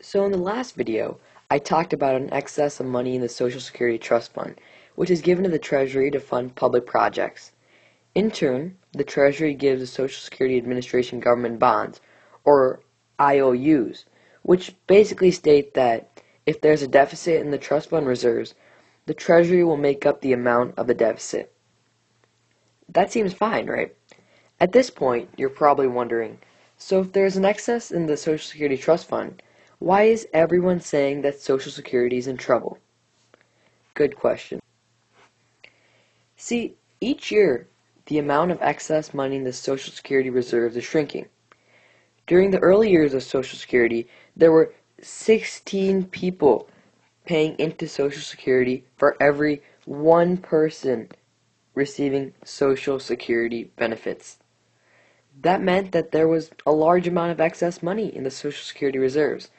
So in the last video, I talked about an excess of money in the Social Security Trust Fund, which is given to the Treasury to fund public projects. In turn, the Treasury gives the Social Security Administration government bonds, or IOUs, which basically state that if there's a deficit in the trust fund reserves, the Treasury will make up the amount of the deficit. That seems fine, right? At this point, you're probably wondering, so if there's an excess in the Social Security Trust Fund, why is everyone saying that Social Security is in trouble? Good question. See, each year, the amount of excess money in the Social Security reserves is shrinking. During the early years of Social Security, there were 16 people paying into Social Security for every one person receiving Social Security benefits. That meant that there was a large amount of excess money in the Social Security reserves,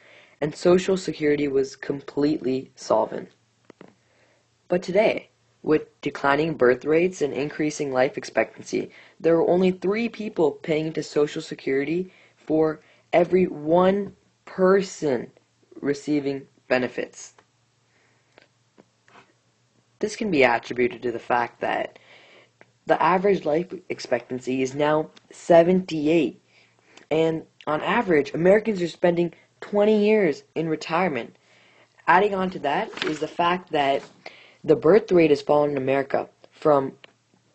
and Social Security was completely solvent. But today, with declining birth rates and increasing life expectancy, there are only 3 people paying into Social Security for every one person receiving benefits. This can be attributed to the fact that the average life expectancy is now 78, and on average, Americans are spending 20 years in retirement. Adding on to that is the fact that the birth rate has fallen in America from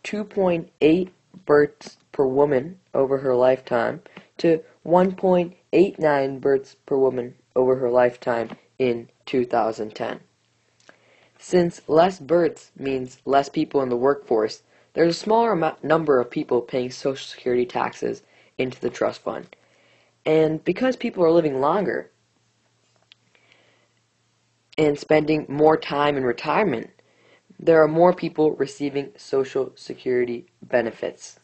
2.8 births per woman over her lifetime to 1.89 births per woman over her lifetime in 2010. Since less births means less people in the workforce, there's a smaller number of people paying Social Security taxes into the trust fund. And because people are living longer and spending more time in retirement, there are more people receiving Social Security benefits.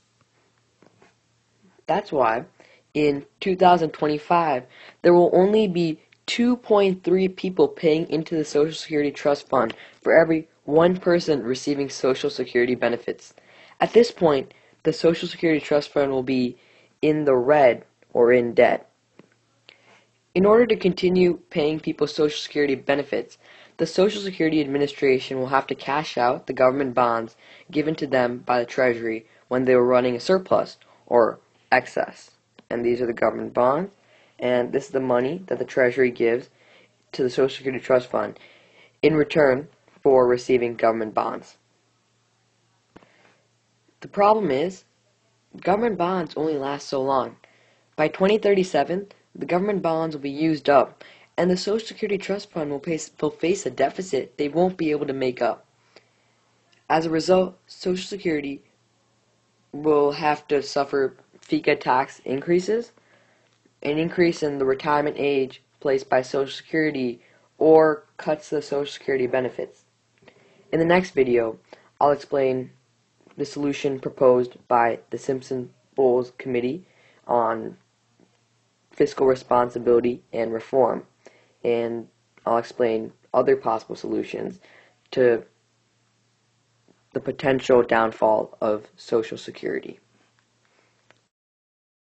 That's why in 2025, there will only be 2.3 people paying into the Social Security Trust Fund for every one person receiving Social Security benefits. At this point, the Social Security Trust Fund will be in the red or in debt. In order to continue paying people Social Security benefits, the Social Security Administration will have to cash out the government bonds given to them by the Treasury when they were running a surplus or excess. And these are the government bonds, and this is the money that the Treasury gives to the Social Security Trust Fund in return for receiving government bonds. The problem is, government bonds only last so long. By 2037, the government bonds will be used up, and the Social Security Trust Fund will face a deficit they won't be able to make up. As a result, Social Security will have to suffer FICA tax increases, an increase in the retirement age placed by Social Security, or cuts to the Social Security benefits. In the next video, I'll explain the solution proposed by the Simpson-Bowles Committee on Fiscal Responsibility and Reform, and I'll explain other possible solutions to the potential downfall of Social Security.